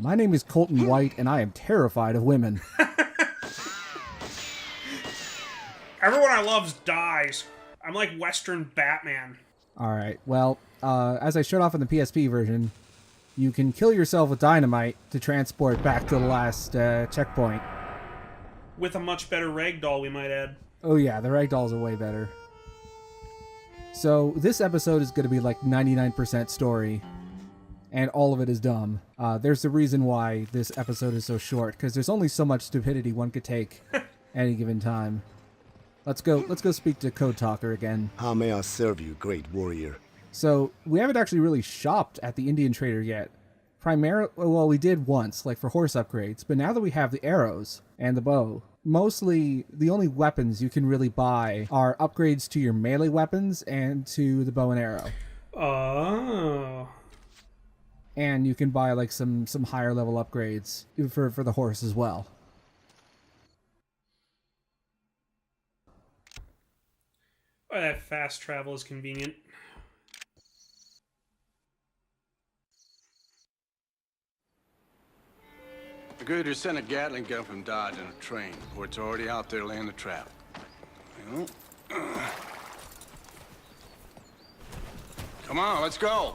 My name is Colton White, and I am terrified of women. Everyone I love dies. I'm like Western Batman. Alright, well, as I showed off in the PSP version, you can kill yourself with dynamite to transport back to the last checkpoint. With a much better ragdoll, we might add. Oh yeah, the ragdolls are way better. So, this episode is going to be like 99% story, and all of it is dumb. There's a reason why this episode is so short, because there's only so much stupidity one could take at any given time. Let's go speak to Code Talker again. How may I serve you, great warrior? So, we haven't actually really shopped at the Indian Trader yet. Primarily, well, we did once, like for horse upgrades, but now that we have the arrows and the bow, mostly the only weapons you can really buy are upgrades to your melee weapons and to the bow and arrow. Oh. And you can buy like some higher level upgrades for the horse as well. Oh, that fast travel is convenient. The grader sent a Gatling gun from Dodge on a train, or it's already out there laying the trap. You know? Come on, let's go.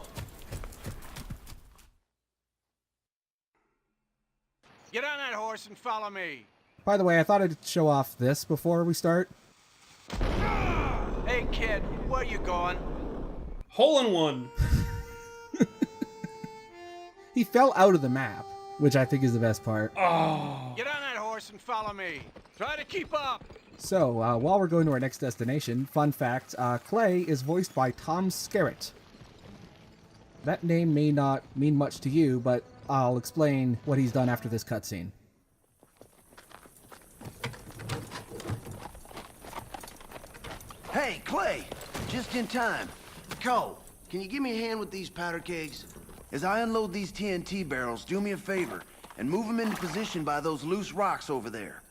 Get on that horse and follow me. By the way, I thought I'd show off this before we start. Hey, kid, where you going? Hole in one. He fell out of the map, which I think is the best part. Oh. Get on that horse and follow me. Try to keep up. So, while we're going to our next destination, fun fact, Clay is voiced by Tom Skerritt. That name may not mean much to you, but I'll explain what he's done after this cutscene. Hey, Clay! Just in time. Cole, can you give me a hand with these powder kegs? As I unload these TNT barrels, do me a favor and move them into position by those loose rocks over there.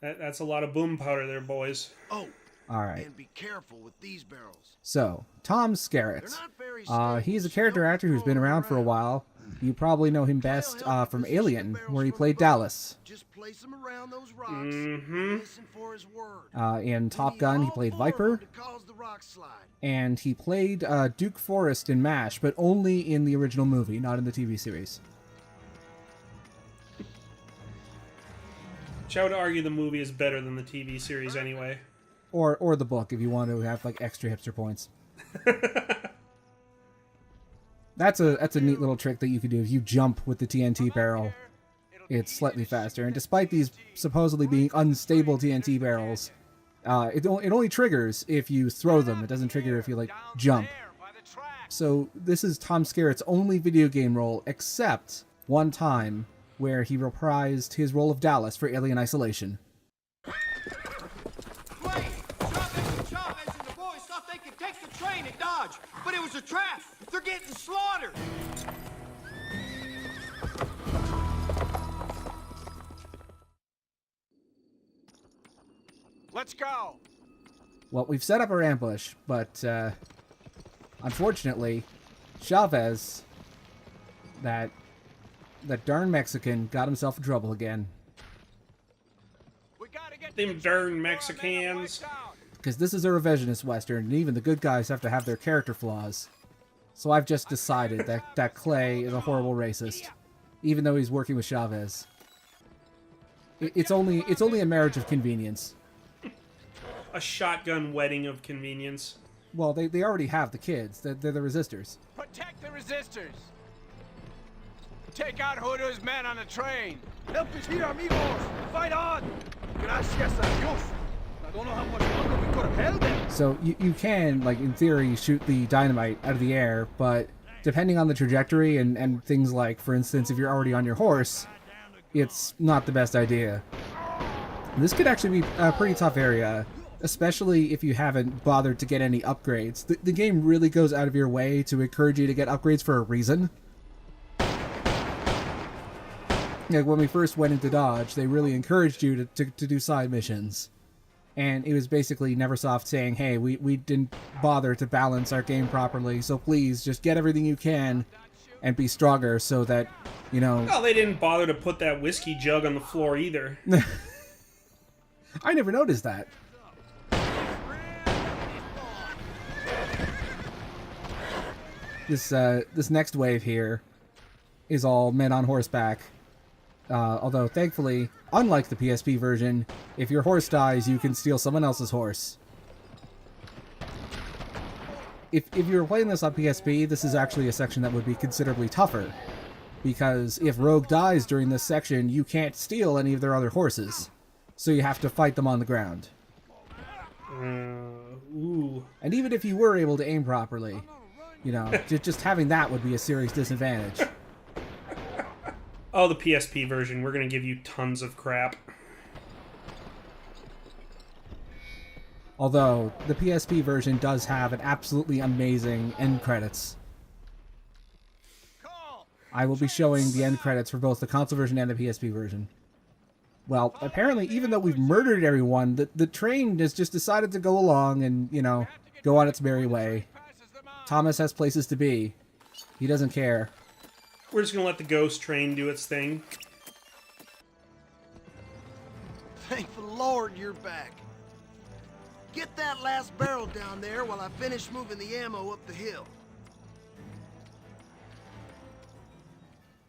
That's a lot of boom powder there, boys. Oh, Alright. and be careful with these barrels. So, Tom Skerritt. They're not very stable, He's a so character don't actor who's been throw 'em around for a while. You probably know him best from Alien, where he played Dallas. Just place them around those rocks Mm-hmm. and listen for his word. In Top Gun, he played Viper. To cause the rock slide. And he played Duke Forrest in MASH, but only in the original movie, not in the TV series. Which I would argue the movie is better than the TV series anyway. Or the book, if you want to have like extra hipster points. That's a neat little trick that you can do if you jump with the TNT barrel. It's slightly faster, and despite these supposedly being unstable TNT barrels, it only triggers if you throw them. It doesn't trigger if you like jump. So this is Tom Skerritt's only video game role, except one time where he reprised his role of Dallas for Alien Isolation. Chavez and the boys thought they could take the train at Dodge, but it was a trap. They're getting slaughtered. Let's go. Well, we've set up our ambush, but unfortunately, Chavez, that darn Mexican, got himself in trouble again. We gotta get Them darn Mexicans. Because this is a revisionist Western, and even the good guys have to have their character flaws. So I've just decided that Clay is a horrible racist, even though he's working with Chavez. It's only a marriage of convenience. A shotgun wedding of convenience. Well, they already have the kids. They're the resistors. Protect the resistors. Take out Hoodoo's men on the train. Help is here, amigos. Fight on. Gracias a Dios. I don't know how much longer we could have held them. So you can, like, in theory, shoot the dynamite out of the air, but depending on the trajectory and things like, for instance, if you're already on your horse, it's not the best idea. This could actually be a pretty tough area, especially if you haven't bothered to get any upgrades. The game really goes out of your way to encourage you to get upgrades for a reason. Like, when we first went into Dodge, they really encouraged you to do side missions. And it was basically Neversoft saying, hey, we didn't bother to balance our game properly, so please just get everything you can and be stronger so that You know, Well, they didn't bother to put that whiskey jug on the floor either. I never noticed that. This next wave here is all men on horseback. Although, thankfully, unlike the PSP version, if your horse dies, you can steal someone else's horse. If you were playing this on PSP, this is actually a section that would be considerably tougher. Because if Rogue dies during this section, you can't steal any of their other horses. So you have to fight them on the ground. Ooh. And even if you were able to aim properly, you know, just having that would be a serious disadvantage. Oh, the PSP version. We're going to give you tons of crap. Although, the PSP version does have an absolutely amazing end credits. I will be showing the end credits for both the console version and the PSP version. Well, apparently, even though we've murdered everyone, the train has just decided to go along and, you know, go on its merry way. Thomas has places to be. He doesn't care. We're just going to let the ghost train do its thing. Thank the Lord you're back. Get that last barrel down there while I finish moving the ammo up the hill.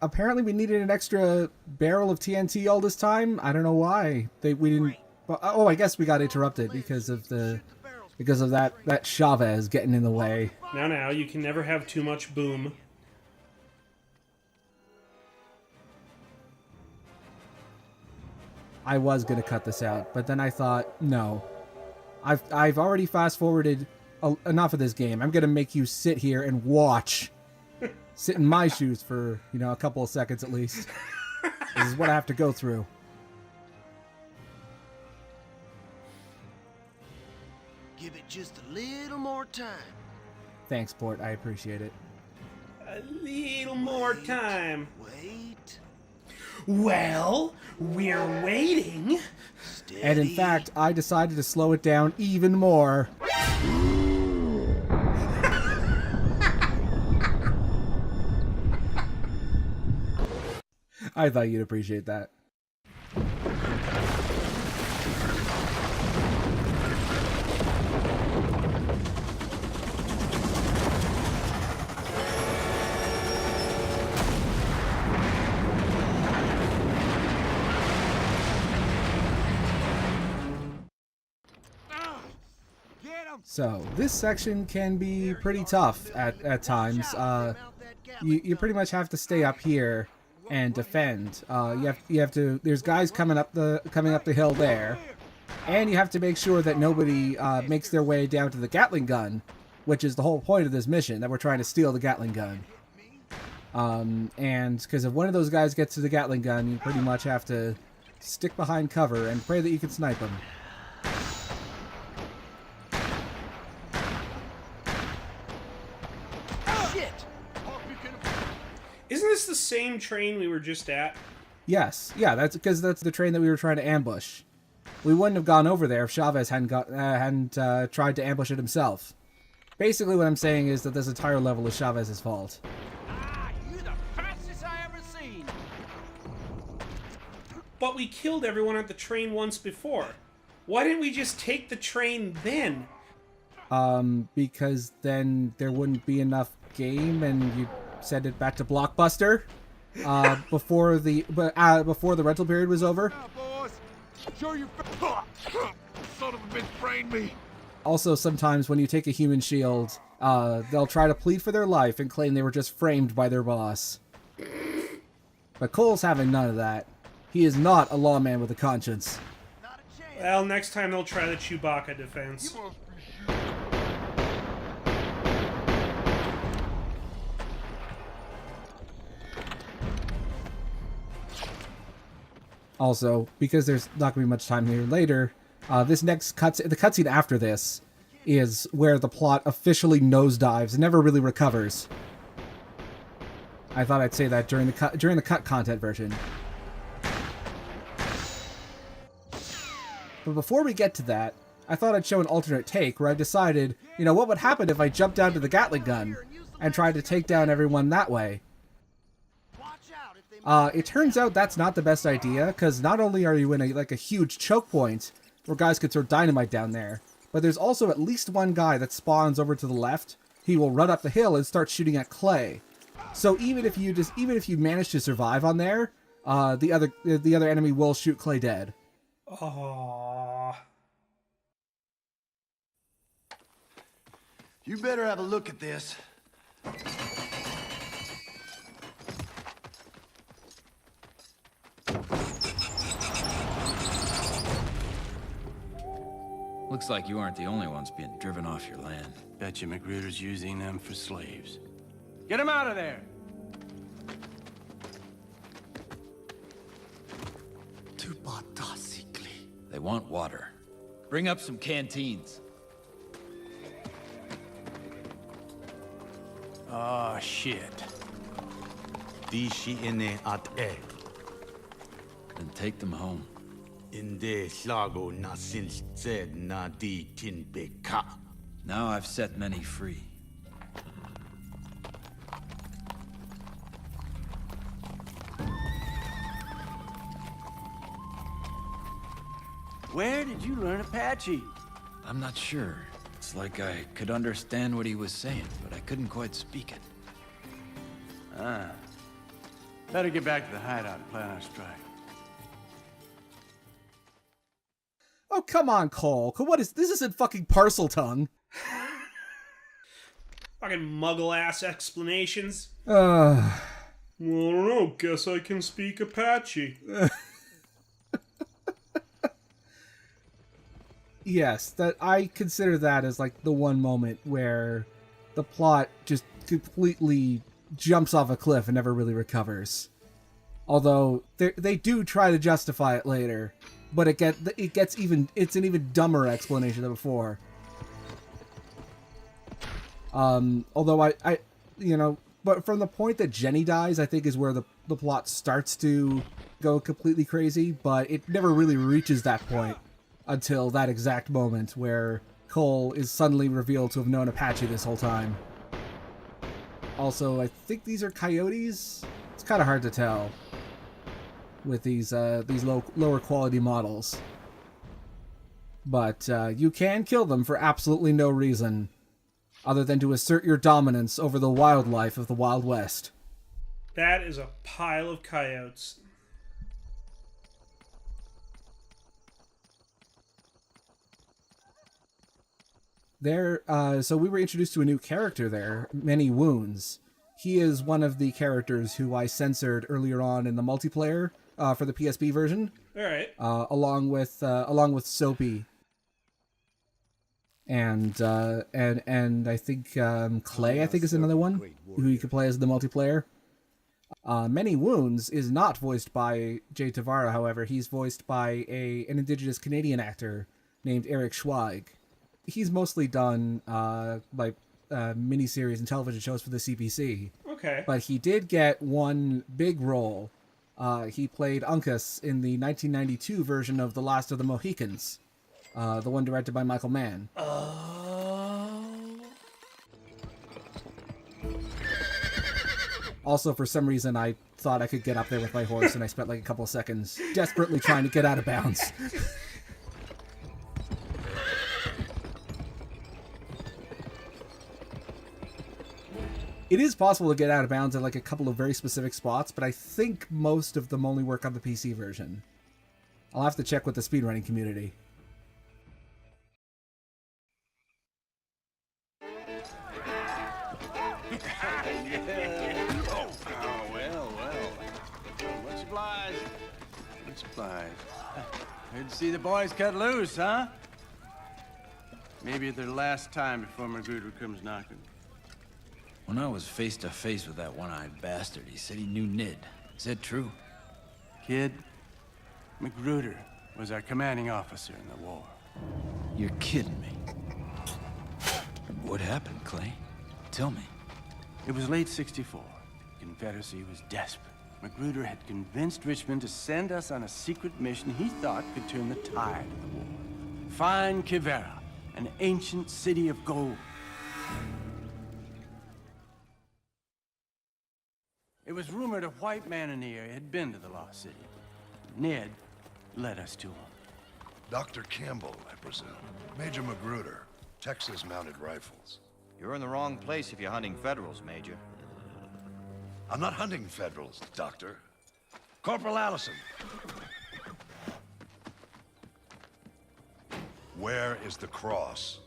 Apparently we needed an extra barrel of TNT all this time. I don't know why. We didn't... Well, oh, I guess we got interrupted because of that Chavez getting in the way. Now, you can never have too much boom. I was going to cut this out, but then I thought, no. I've already fast-forwarded enough of this game. I'm going to make you sit here and watch. Sit in my shoes for, you know, a couple of seconds at least. This is what I have to go through. Give it just a little more time. Thanks, Port. I appreciate it. A little more time. Wait. Well, we're waiting. Steady. And in fact, I decided to slow it down even more. I thought you'd appreciate that. So, this section can be pretty tough at times. You pretty much have to stay up here and defend. You have to. There's guys coming up the hill there, and you have to make sure that nobody makes their way down to the Gatling gun, which is the whole point of this mission, that we're trying to steal the Gatling gun. And because if one of those guys gets to the Gatling gun, you pretty much have to stick behind cover and pray that you can snipe him. Isn't this the same train we were just at? Yes, yeah, that's because that's the train that we were trying to ambush. We wouldn't have gone over there if Chavez hadn't tried to ambush it himself. Basically, what I'm saying is that this entire level is Chavez's fault. You're the fastest I ever seen. But we killed everyone at the train once before. Why didn't we just take the train then? Because then there wouldn't be enough game, and you send it back to Blockbuster before the rental period was over. Show your son of a bitch brained me. Also, sometimes when you take a human shield, they'll try to plead for their life and claim they were just framed by their boss. But Cole's having none of that. He is not a lawman with a conscience. Well, next time they'll try the Chewbacca defense. Also, because there's not going to be much time here later, this next the cutscene after this is where the plot officially nosedives and never really recovers. I thought I'd say that during the cut content version. But before we get to that, I thought I'd show an alternate take where I decided, you know, what would happen if I jumped down to the Gatling gun and tried to take down everyone that way. It turns out that's not the best idea, because not only are you in a huge choke point where guys could throw dynamite down there, but there's also at least one guy that spawns over to the left. He will run up the hill and start shooting at Clay. So even if you manage to survive on there, the other enemy will shoot Clay dead. Oh. You better have a look at this. Looks like you aren't the only ones being driven off your land. Bet you Magruder's using them for slaves. Get him out of there! They want water. Bring up some canteens. Oh, shit. Di shi'ine at e. Then take them home. Inde slago na sinzed na di tinbeka. Now I've set many free. Where did you learn Apache? I'm not sure. It's like I could understand what he was saying, but I couldn't quite speak it. Ah. Better get back to the hideout and plan our strike. Oh, come on, Cole. This isn't fucking parcel tongue. Fucking muggle-ass explanations. Uh... Well, I don't know. Guess I can speak Apache. Yes, that I consider that as like the one moment where the plot just completely jumps off a cliff and never really recovers. Although they do try to justify it later, but it's an even dumber explanation than before. Although I but from the point that Jenny dies, I think is where the plot starts to go completely crazy, but it never really reaches that point until that exact moment where Cole is suddenly revealed to have known Apache this whole time. Also, I think these are coyotes? It's kind of hard to tell with these lower quality models. But you can kill them for absolutely no reason, other than to assert your dominance over the wildlife of the Wild West. That is a pile of coyotes. So we were introduced to a new character there, Many Wounds. He is one of the characters who I censored earlier on in the multiplayer for the PSP version. All right. Along with Soapy. And I think Clay, I think, is another one who you could play as the multiplayer. Many Wounds is not voiced by Jay Tavara, however. He's voiced by an indigenous Canadian actor named Eric Schweig. He's mostly done miniseries and television shows for the CPC. Okay. But he did get one big role. He played Uncas in the 1992 version of The Last of the Mohicans, the one directed by Michael Mann. Also, for some reason, I thought I could get up there with my horse, and I spent like a couple of seconds desperately trying to get out of bounds. It is possible to get out of bounds at like a couple of very specific spots, but I think most of them only work on the PC version. I'll have to check with the speedrunning community. Much obliged. Much obliged. Good to see the boys cut loose, huh? Maybe their last time before Magruder comes knocking. When I was face to face with that one-eyed bastard, he said he knew Nid. Is that true? Kid, Magruder was our commanding officer in the war. You're kidding me. What happened, Clay? Tell me. It was late '64. The Confederacy was desperate. Magruder had convinced Richmond to send us on a secret mission he thought could turn the tide of the war. Find Kivera, an ancient city of gold. It was rumored a white man in the area had been to the Lost City. Ned led us to him. Dr. Campbell, I presume. Major Magruder, Texas Mounted Rifles. You're in the wrong place if you're hunting Federals, Major. I'm not hunting Federals, Doctor. Corporal Allison. Where is the cross?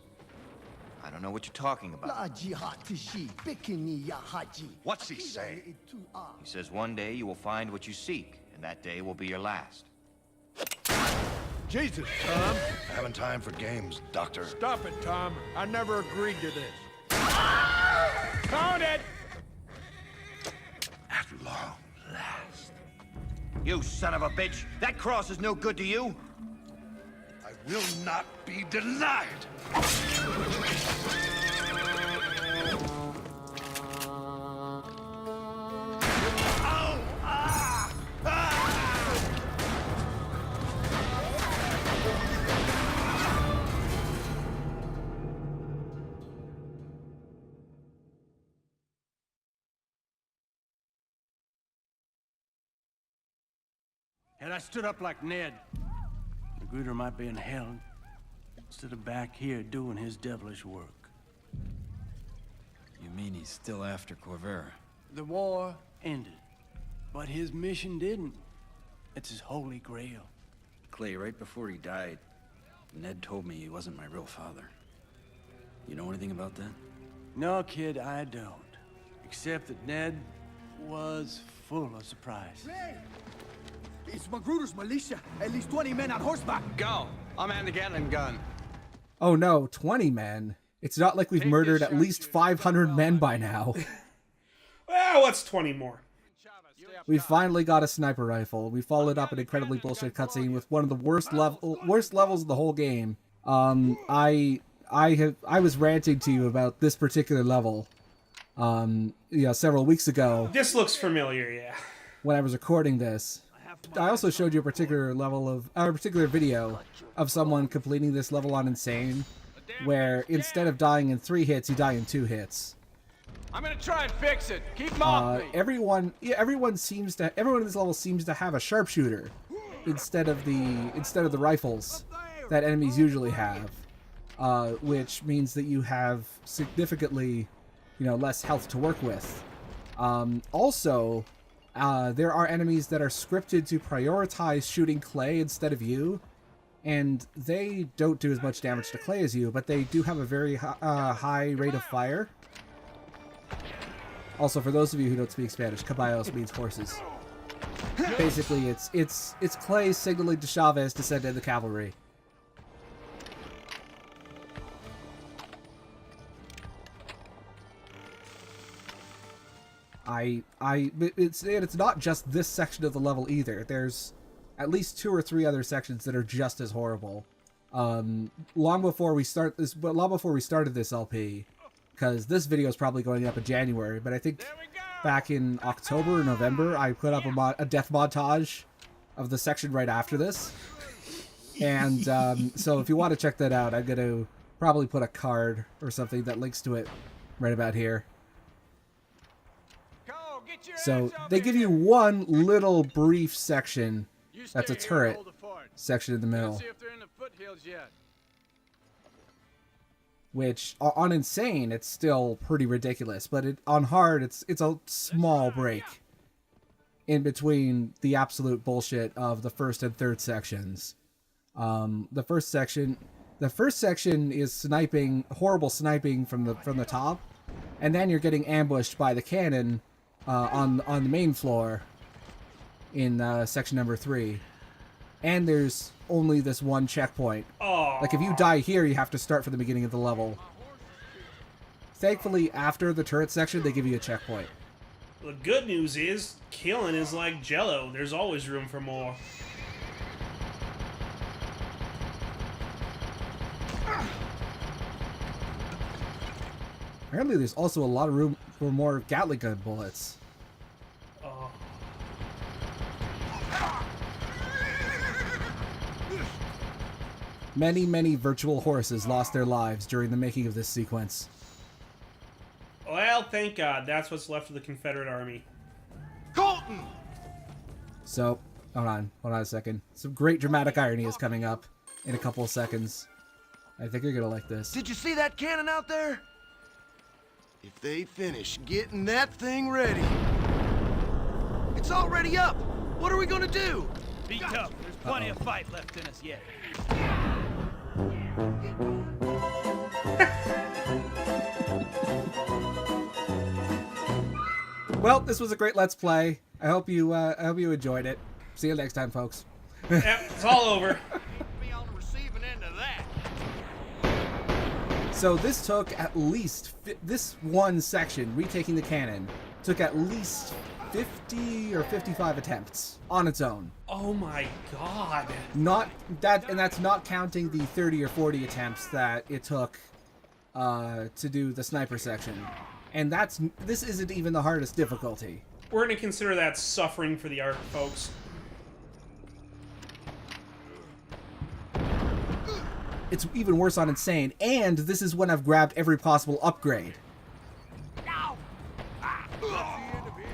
I don't know what you're talking about. What's he saying? He says one day you will find what you seek, and that day will be your last. Jesus, Tom. Having time for games, Doctor. Stop it, Tom. I never agreed to this. Count it! At long last. You son of a bitch! That cross is no good to you! I will not be denied! Had I stood up like Ned, Magruder might be in hell instead of back here doing his devilish work. You mean he's still after Corvera? The war ended, but his mission didn't. It's his holy grail. Clay, right before he died, Ned told me he wasn't my real father. You know anything about that? No, kid, I don't. Except that Ned was full of surprise. It's Magruder's militia. At least 20 men on horseback. Go! I'll man the Gatling gun. Oh no, 20 men. It's not like we've murdered at least 500 men by now. Well, what's 20 more? We finally got a sniper rifle. We followed up an incredibly bullshit cutscene with one of the worst levels of the whole game. I was ranting to you about this particular level, several weeks ago. This looks familiar, yeah. When I was recording this. I also showed you a particular video of someone completing this level on Insane, where instead of dying in 3 hits, you die in 2 hits. I'm gonna try and fix it. Keep them off me. Everyone in this level seems to have a sharpshooter instead of the rifles that enemies usually have, which means that you have significantly, less health to work with. Also, there are enemies that are scripted to prioritize shooting Clay instead of you, and they don't do as much damage to Clay as you, but they do have a very high rate of fire. Also, for those of you who don't speak Spanish, caballos means horses. Basically, it's Clay signaling to Chavez to send in the cavalry. It's not just this section of the level either. There's at least 2 or 3 other sections that are just as horrible. Long before we started this LP, because this video is probably going up in January, but I think back in October or November, I put up a death montage of the section right after this. And so if you want to check that out, I'm going to probably put a card or something that links to it right about here. So they give you one little brief section that's a turret section in the middle, which on Insane it's still pretty ridiculous, but on hard it's a small break in between the absolute bullshit of the first and third sections. The first section is horrible sniping from the top, and then you're getting ambushed by the cannon on the main floor in section number 3, and there's only this one checkpoint. Aww. Like if you die here, you have to start from the beginning of the level. Thankfully, after the turret section, they give you a checkpoint. The good news is, killing is like Jello. There's always room for more. Apparently, there's also a lot of room for more Gatling gun bullets. Oh. Many, many virtual horses lost their lives during the making of this sequence. Well, thank God. That's what's left of the Confederate Army. So, hold on a second. Some great dramatic irony is coming up in a couple of seconds. I think you're gonna like this. Did you see that cannon out there? If they finish getting that thing ready, it's already up. What are we gonna do? Be tough. There's plenty of fight left in us yet. Well, this was a great Let's Play. I hope you enjoyed it. See you next time, folks. Yep, it's all over. Be on the receiving end of that. So this took at least, this one section, retaking the cannon, took at least 50 or 55 attempts on its own. Oh my god. Not that, and that's not counting the 30 or 40 attempts that it took to do the sniper section. And this isn't even the hardest difficulty. We're going to consider that suffering for the art, folks. It's even worse on Insane, and this is when I've grabbed every possible upgrade.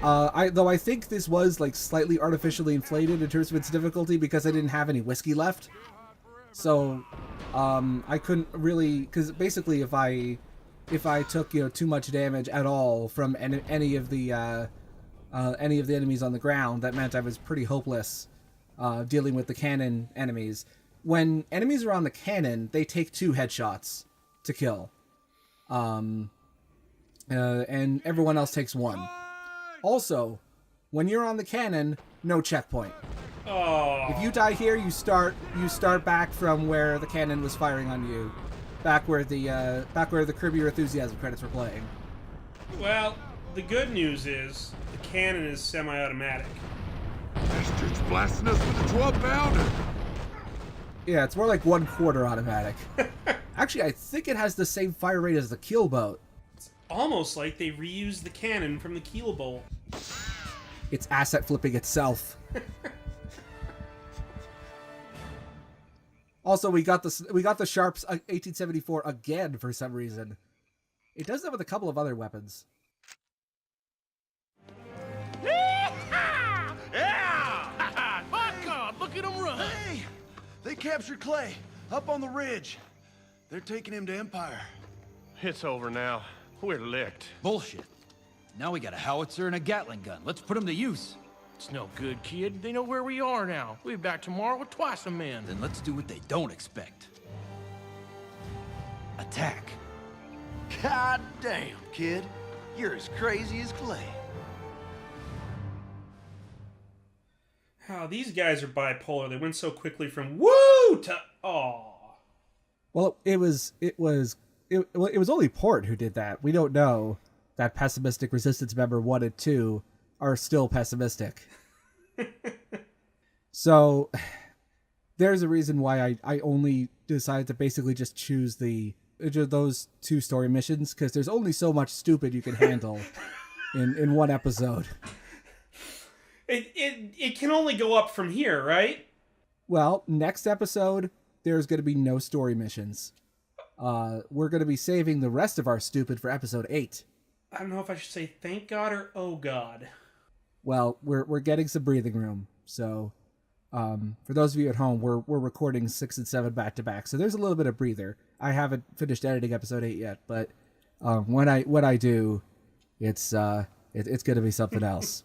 Though I think this was like slightly artificially inflated in terms of its difficulty because I didn't have any whiskey left. So, I couldn't really, because basically if I took, you know, too much damage at all from any of the enemies on the ground, that meant I was pretty hopeless dealing with the cannon enemies. When enemies are on the cannon, they take 2 headshots to kill, and everyone else takes 1. Also, when you're on the cannon, no checkpoint. Oh. If you die here, you start back from where the cannon was firing on you. Back where the Curb Your Enthusiasm credits were playing. Well, the good news is the cannon is semi-automatic. This dude's blasting us with a 12-pounder. Yeah, it's more like 1/4 automatic. Actually, I think it has the same fire rate as the Keelboat. It's almost like they reused the cannon from the Keel Bowl. It's asset flipping itself. Also, we got the Sharps 1874 again for some reason. It does that with a couple of other weapons. Yeah! My God, look at him run! Hey! They captured Clay, up on the ridge. They're taking him to Empire. It's over now. We're licked. Bullshit. Now we got a howitzer and a Gatling gun. Let's put them to use. It's no good, kid. They know where we are now. We'll be back tomorrow with twice the men. Then let's do what they don't expect. Attack. God damn, kid. You're as crazy as Clay. Oh, these guys are bipolar. They went so quickly from woo to aw. Well, it was only Port who did that. We don't know that pessimistic Resistance member 1 and 2 are still pessimistic. So there's a reason why I only decided to basically just choose those 2 story missions, because there's only so much stupid you can handle in one episode. It can only go up from here, right? Well, next episode, there's going to be no story missions. We're going to be saving the rest of our stupid for episode 8. I don't know if I should say thank God or oh God. Well, we're getting some breathing room. So, for those of you at home, we're recording 6 and 7 back to back. So there's a little bit of breather. I haven't finished editing episode 8 yet, but when I do, it's going to be something else.